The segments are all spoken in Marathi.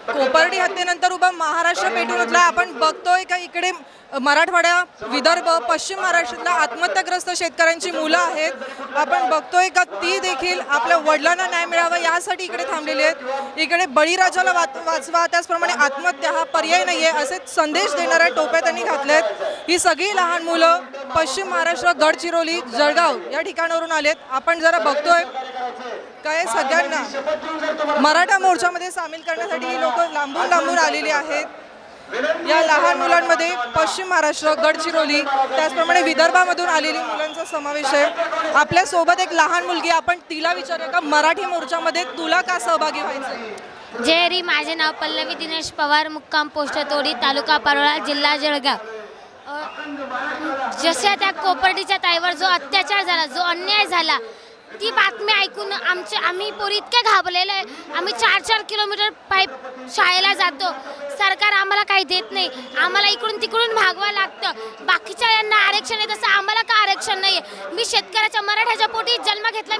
कोपर्डी हत्येनंतर उभा महाराष्ट्र पेटून उठला। आपण बघतोय का इकडे मराठवाडा, विदर्भ, पश्चिम महाराष्ट्रातल्या आत्महत्याग्रस्त शेतकऱ्यांची मुलं आहेत। आपण बघतोय का ती देखील आपल्या वडिलांना न्याय मिळावा यासाठी इकडे थांबलेली आहेत। इकडे बळीराजाला वाचवा, त्याचप्रमाणे आत्महत्या हा पर्याय नाहीये असे संदेश देणाऱ्या टोप्या त्यांनी घातलेत। ही सगळी लहान मुलं पश्चिम महाराष्ट्र, गडचिरोली, जळगाव या ठिकाणावरून आलेत। आपण जरा बघतोय काय सगळ्यांना मराठा मोर्चामध्ये सामील करण्यासाठी ही लोक लांबून लांबून आलेली आहेत। या लहान मुलांमध्ये पश्चिम महाराष्ट्र, गडचिरोली, त्याचप्रमाणे विदर्भामधून आलेली मुलांचा समावेश आहे। आपल्या सोबत एक लहान मुलगी, आपण तिला विचारूया का मराठी मोर्चामध्ये तुला का सहभागी व्हायचं? जय हरी, माझे नाव पल्लवी दिनेश पवार, मुक्काम पोस्ट तोडी, तालुका परोळा, जिल्हा जळगाव। जशा त्या कोपर्डीच्या ताईवर जो अत्याचार झाला, जो अन्याय झाला, ती बातमी ऐकून आम्ही पोरी इतके घाबरलेले आहे। आम्ही 4-4 किलोमीटर पायी शाळेला जातो। सरकार आम्हाला काही देत नाही, आम्हाला इकडून तिकडून भागवा लागतं। बाकीच्या यांना आरक्षण आहे तसं आम्हाला का आरक्षण नाही आहे? मी शेतकऱ्याच्या मराठ्याच्या पोटी जन्म घेतला,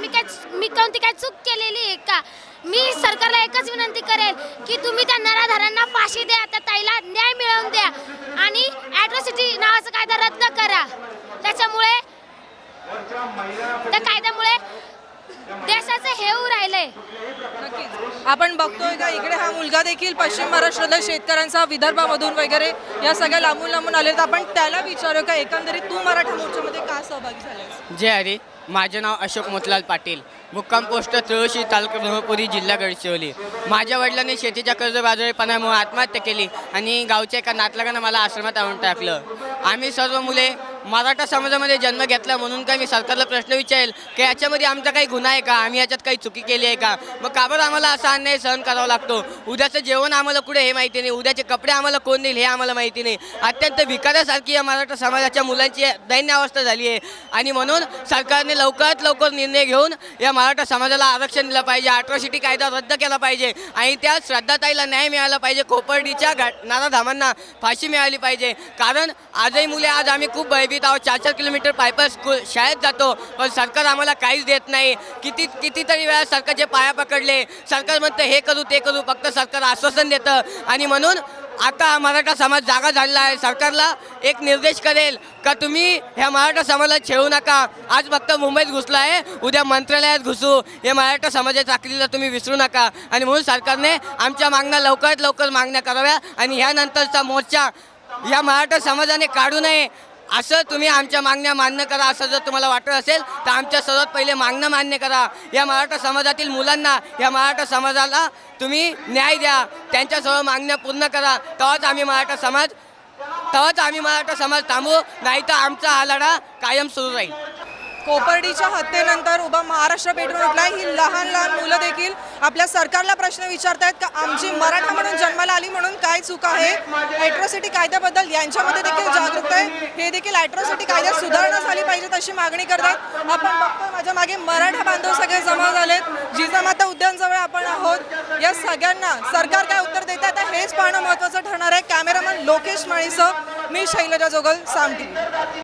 मी कोणती काय चूक केलेली आहे का? मी सरकारला एकच विनंती करेल की तुम्ही त्या नराधारांना फाशी द्या, त्या ताईला न्याय मिळवून द्या आणि ॲट्रॉसिटी नावाचा कायदा रद्द करा। त्याच्यामुळे त्या कायद्यामुळे देशाचं हेऊ राहिलंय। नक्कीच आपण बघतोय का इकडे हा मुलगा देखील पश्चिम महाराष्ट्रातल्या शेतकऱ्यांचा, विदर्भामधून वगैरे या सगळ्या लांबून लांबून आलेत। आपण त्याला विचारू का एकंदरीत तू मराठा मोर्चामध्ये का सहभागी झालास? जय हरी, माझे नाव अशोक मोतीलाल पाटील, मुक्काम पोस्ट तुळशी, तालुका ब्रह्मपुरी, जिल्हा गडचिरोली। माझ्या वडिलांनी शेतीच्या कर्जबाजारीपणामुळे आत्महत्या केली आणि गावच्या एका नातलगानं मला आश्रमात आणून टाकलं। आम्ही सर्व मुले मराठा समाजामध्ये जन्म घेतला म्हणून काय मी सरकारला प्रश्न विचारेल की याच्यामध्ये आमचा काही गुन्हा आहे का? आम्ही याच्यात काही चुकी केली आहे का? मग का बरं आम्हाला असा अन्याय सहन करावा लागतो? उद्याचं जेवण आम्हाला कुठे हे माहिती नाही, उद्याचे कपडे आम्हाला कोण देईल हे आम्हाला माहिती नाही। अत्यंत भिकाऱ्यासारखी या मराठा समाजाच्या मुलांची दैन्य अवस्था झाली आहे आणि म्हणून सरकारने लवकरात लवकर निर्णय घेऊन या मराठा समाजाला आरक्षण दिलं पाहिजे, अॅट्रॉसिटी कायदा रद्द केला पाहिजे आणि त्या श्रद्धाताईला न्याय मिळाला पाहिजे। कोपर्डीच्या नराधामांना फाशी मिळाली पाहिजे, कारण आजही मुले आज आम्ही खूप भयभीत आहोत। 4-4 किलोमीटर पायी स्कूल शाळेत जातो, पण सरकार आम्हाला काहीच देत नाही। कितीतरी वेळा सरकारचे पाया पकडले, सरकार म्हणतं हे करू ते करू, फक्त सरकार आश्वासन देतं आणि म्हणून आता मराठा समाज जागा झालेला आहे। सरकारला एक निर्देश करेल का तुम्ही ह्या मराठा समाजाला छेडू नका। आज फक्त मुंबईत घुसला आहे, उद्या मंत्रालयात घुसू, हे मराठा समाजाच्या ताकदीला तुम्ही विसरू नका आणि म्हणून सरकारने आमच्या मागण्या लवकरात लवकर मागण्या कराव्या आणि ह्यानंतरचा मोर्चा या मराठा समाजाने काढू नये असं तुम्ही आमच्या मागण्या मान्य करा। असं जर तुम्हाला वाटत असेल तर आमच्या सर्वात पहिले मागणं मान्य करा। या मराठा समाजातील मुलांना, या मराठा समाजाला तुम्ही न्याय द्या, त्यांच्या सर्व मागण्या पूर्ण करा, तेव्हाच आम्ही मराठा समाज थांबू, नाही तर आमचा हा लढा कायम सुरू राहील। कोपर्डीच्या हत्येनंतर उभा महाराष्ट्र पेटून उठलाय। ही लहान लहान मुलं देखील आपल्या सरकारला प्रश्न विचारतायत का आमची मराठा म्हणून जन्माला आली म्हणून काय चूक आहे? ॲट्रॉसिटी कायद्याबद्दल यांच्यामध्ये देखील जागरूकता आहे, हे देखील ॲट्रॉसिटी कायद्यात सुधारणा झाली पाहिजे अशी मागणी करतात। आपण बघतोय माझ्या मागे मराठा बांधव सगळे जमा झालेत। जिजामाता उद्यानजवळ आपण आहोत। या सगळ्यांना सरकार काय उत्तर देत आहे हेच पाहणं महत्त्वाचं ठरणार आहे। कॅमेरामन लोकेश माळीसह मी शैलजा जोगल, साम टीव्ही।